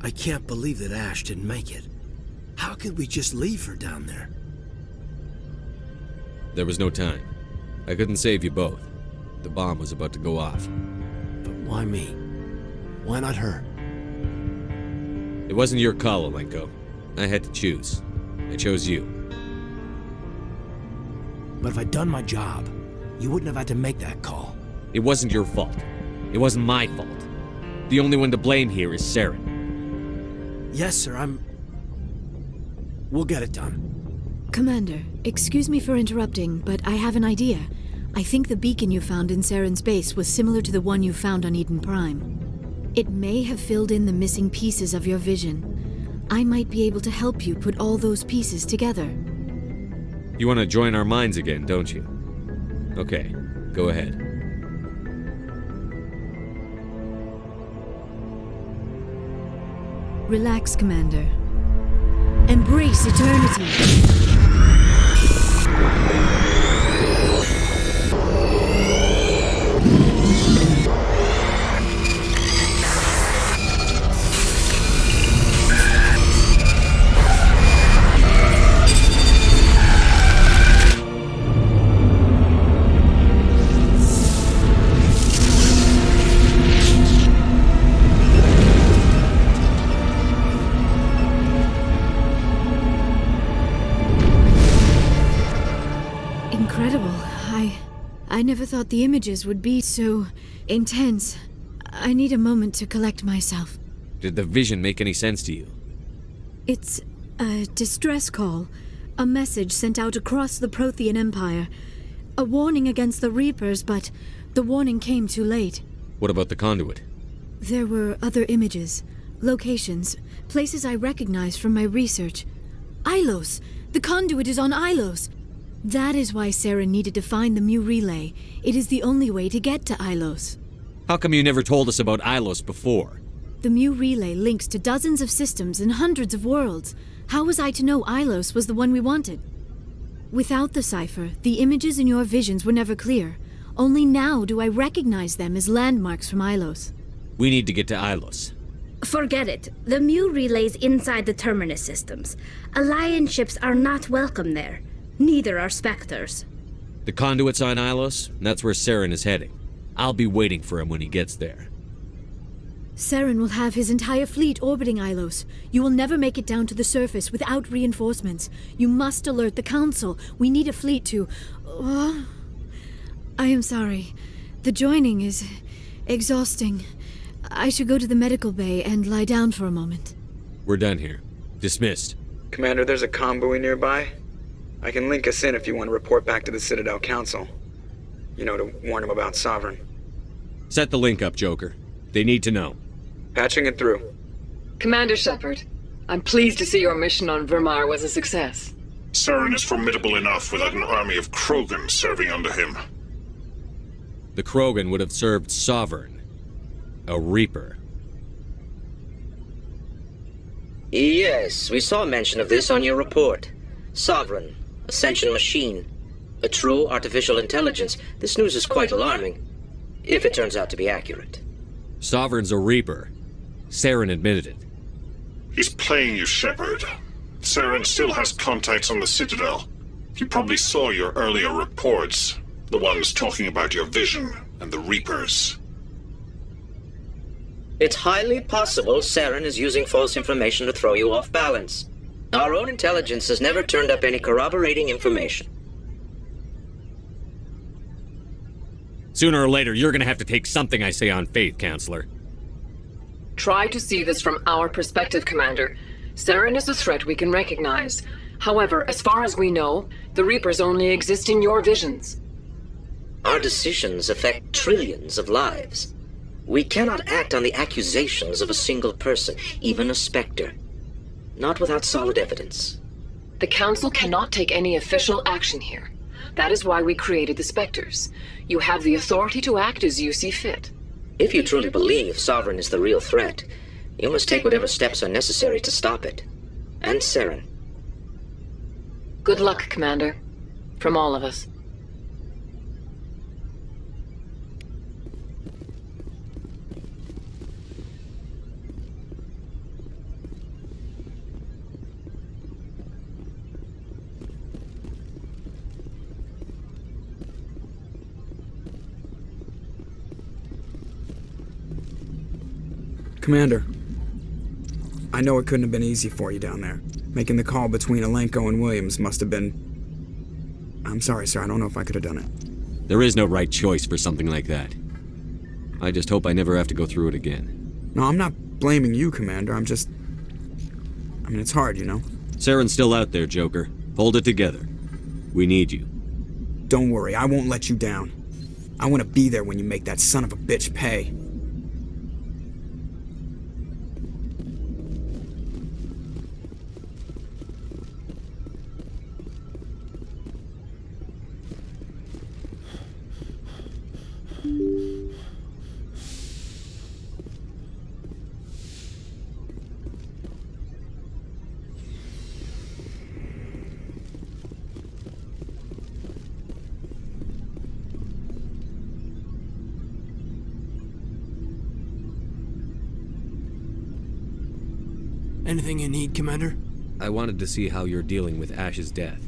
Speaker 2: I can't believe that Ash didn't make it. How could we just leave her down there?
Speaker 3: There was no time. I couldn't save you both. The bomb was about to go off.
Speaker 2: But why me? Why not her?
Speaker 3: It wasn't your call, Alenko. I had to choose. I chose you.
Speaker 2: But if I'd done my job, you wouldn't have had to make that call.
Speaker 3: It wasn't your fault. It wasn't my fault. The only one to blame here is Saren.
Speaker 2: Yes, sir, We'll get it done.
Speaker 8: Commander, excuse me for interrupting, but I have an idea. I think the beacon you found in Saren's base was similar to the one you found on Eden Prime. It may have filled in the missing pieces of your vision. I might be able to help you put all those pieces together.
Speaker 3: You want to join our minds again, don't you? Okay, go ahead.
Speaker 8: Relax, Commander. Embrace eternity! Incredible. I never thought the images would be so intense. I need a moment to collect myself.
Speaker 3: Did the vision make any sense to you?
Speaker 8: It's a distress call. A message sent out across the Prothean Empire. A warning against the Reapers, but the warning came too late.
Speaker 3: What about the conduit?
Speaker 8: There were other images, locations, places I recognized from my research. Ilos! The conduit is on Ilos! That is why Saren needed to find the Mu relay. It is the only way to get to Ilos.
Speaker 3: How come you never told us about Ilos before?
Speaker 8: The Mu relay links to dozens of systems and hundreds of worlds. How was I to know Ilos was the one we wanted? Without the cipher, the images in your visions were never clear. Only now do I recognize them as landmarks from Ilos.
Speaker 3: We need to get to Ilos.
Speaker 4: Forget it. The Mu relay's inside the Terminus systems. Alliance ships are not welcome there. Neither are Spectres.
Speaker 3: The conduit's on Ilos, and that's where Saren is heading. I'll be waiting for him when he gets there.
Speaker 8: Saren will have his entire fleet orbiting Ilos. You will never make it down to the surface without reinforcements. You must alert the Council. We need a fleet to... I am sorry. The joining is exhausting. I should go to the medical bay and lie down for a moment.
Speaker 3: We're done here. Dismissed.
Speaker 1: Commander, there's a comm buoy nearby. I can link us in if you want to report back to the Citadel Council. You know, to warn them about Sovereign.
Speaker 3: Set the link up, Joker. They need to know.
Speaker 1: Patching it through.
Speaker 15: Commander Shepard, I'm pleased to see your mission on Virmire was a success.
Speaker 7: Saren is formidable enough without an army of Krogan serving under him.
Speaker 3: The Krogan would have served Sovereign. A Reaper.
Speaker 16: Yes, we saw mention of this on your report. Sovereign, Ascension machine, a true artificial intelligence. This news is quite alarming, if it turns out to be accurate.
Speaker 3: Sovereign's a Reaper. Saren admitted it.
Speaker 7: He's playing you, Shepard. Saren still has contacts on the Citadel. He probably saw your earlier reports, the ones talking about your vision and the Reapers.
Speaker 16: It's highly possible Saren is using false information to throw you off balance. Our own intelligence has never turned up any corroborating information.
Speaker 3: Sooner or later, you're gonna have to take something I say on faith, Counselor.
Speaker 15: Try to see this from our perspective, Commander. Saren is a threat we can recognize. However, as far as we know, the Reapers only exist in your visions.
Speaker 16: Our decisions affect trillions of lives. We cannot act on the accusations of a single person, even a Spectre. Not without solid evidence.
Speaker 15: The Council cannot take any official action here. That is why we created the Spectres. You have the authority to act as you see fit.
Speaker 16: If you truly believe Sovereign is the real threat, you must take whatever steps are necessary to stop it. And Saren.
Speaker 15: Good luck, Commander. From all of us.
Speaker 1: Commander, I know it couldn't have been easy for you down there. Making the call between Alenko and Williams must have been... I'm sorry, sir. I don't know if I could have done it.
Speaker 3: There is no right choice for something like that. I just hope I never have to go through it again.
Speaker 1: No, I'm not blaming you, Commander. I'm just... I mean, it's hard, you know?
Speaker 3: Saren's still out there, Joker. Hold it together. We need you.
Speaker 1: Don't worry, I won't let you down. I want to be there when you make that son of a bitch pay.
Speaker 2: Anything you need, Commander?
Speaker 3: I wanted to see how you're dealing with Ash's death.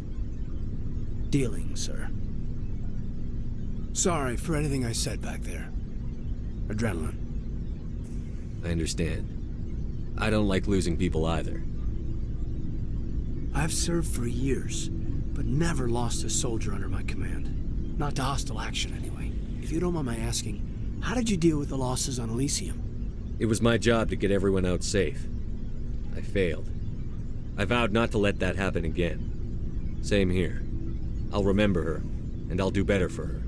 Speaker 2: Dealing, sir. Sorry for anything I said back there. Adrenaline.
Speaker 3: I understand. I don't like losing people either.
Speaker 2: I've served for years, but never lost a soldier under my command. Not to hostile action, anyway. If you don't mind my asking, how did you deal with the losses on Elysium?
Speaker 3: It was my job to get everyone out safe. I failed. I vowed not to let that happen again. Same here. I'll remember her, and I'll do better for her.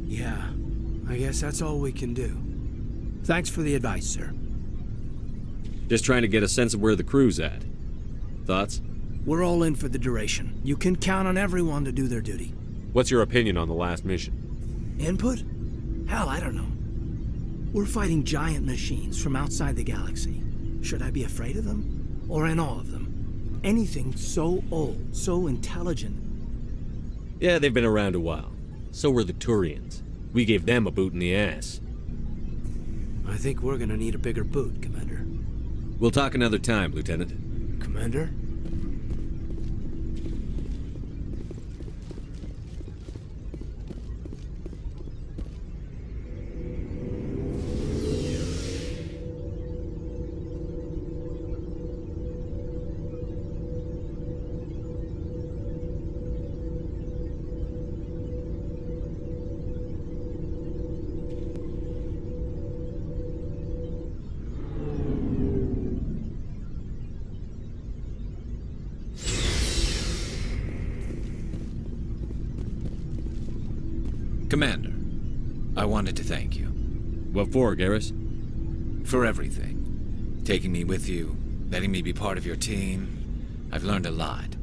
Speaker 2: Yeah, I guess that's all we can do. Thanks for the advice, sir.
Speaker 3: Just trying to get a sense of where the crew's at. Thoughts?
Speaker 2: We're all in for the duration. You can count on everyone to do their duty.
Speaker 3: What's your opinion on the last mission?
Speaker 2: Input? Hell, I don't know. We're fighting giant machines from outside the galaxy. Should I be afraid of them? Or in awe of them? Anything so old, so intelligent.
Speaker 3: Yeah, they've been around a while. So were the Turians. We gave them a boot in the ass.
Speaker 2: I think we're gonna need a bigger boot, Commander.
Speaker 3: We'll talk another time, Lieutenant.
Speaker 2: Commander?
Speaker 9: Commander, I wanted to thank you.
Speaker 3: What for, Garrus?
Speaker 9: For everything. Taking me with you, letting me be part of your team. I've learned a lot.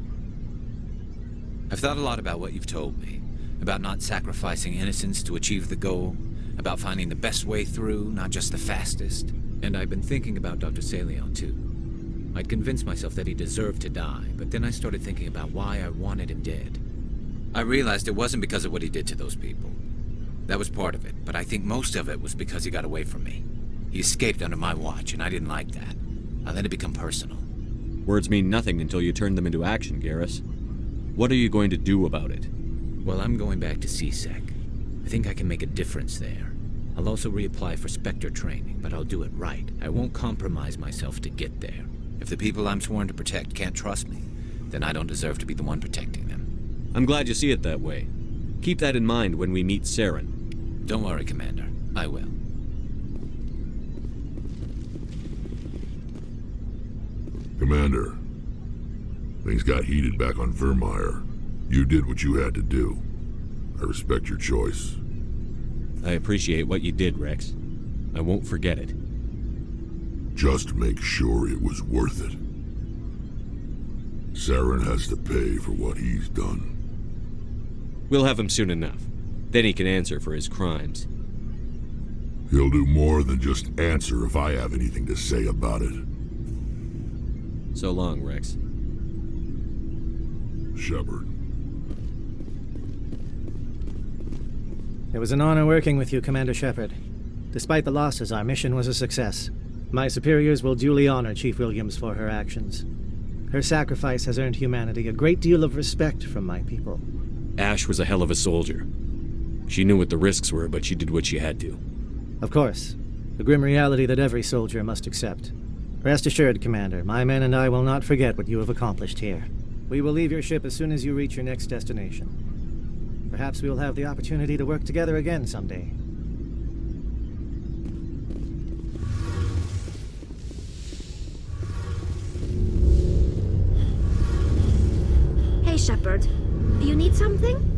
Speaker 9: I've thought a lot about what you've told me. About not sacrificing innocence to achieve the goal. About finding the best way through, not just the fastest. And I've been thinking about Dr. Saleon, too. I'd convinced myself that he deserved to die, but then I started thinking about why I wanted him dead. I realized it wasn't because of what he did to those people. That was part of it, but I think most of it was because he got away from me. He escaped under my watch, and I didn't like that. I let it become personal.
Speaker 3: Words mean nothing until you turn them into action, Garrus. What are you going to do about it?
Speaker 9: Well, I'm going back to C-Sec. I think I can make a difference there. I'll also reapply for Spectre training, but I'll do it right. I won't compromise myself to get there. If the people I'm sworn to protect can't trust me, then I don't deserve to be the one protecting them.
Speaker 3: I'm glad you see it that way. Keep that in mind when we meet Saren.
Speaker 9: Don't worry, Commander. I will.
Speaker 7: Commander, things got heated back on Virmire. You did what you had to do. I respect your choice.
Speaker 3: I appreciate what you did, Rex. I won't forget it.
Speaker 7: Just make sure it was worth it. Saren has to pay for what he's done.
Speaker 3: We'll have him soon enough. Then he can answer for his crimes.
Speaker 7: He'll do more than just answer if I have anything to say about it.
Speaker 3: So long, Rex.
Speaker 7: Shepard.
Speaker 6: It was an honor working with you, Commander Shepard. Despite the losses, our mission was a success. My superiors will duly honor Chief Williams for her actions. Her sacrifice has earned humanity a great deal of respect from my people.
Speaker 3: Ash was a hell of a soldier. She knew what the risks were, but she did what she had to.
Speaker 6: Of course. The grim reality that every soldier must accept. Rest assured, Commander, my men and I will not forget what you have accomplished here. We will leave your ship as soon as you reach your next destination. Perhaps we will have the opportunity to work together again someday.
Speaker 4: Hey, Shepard. You need something?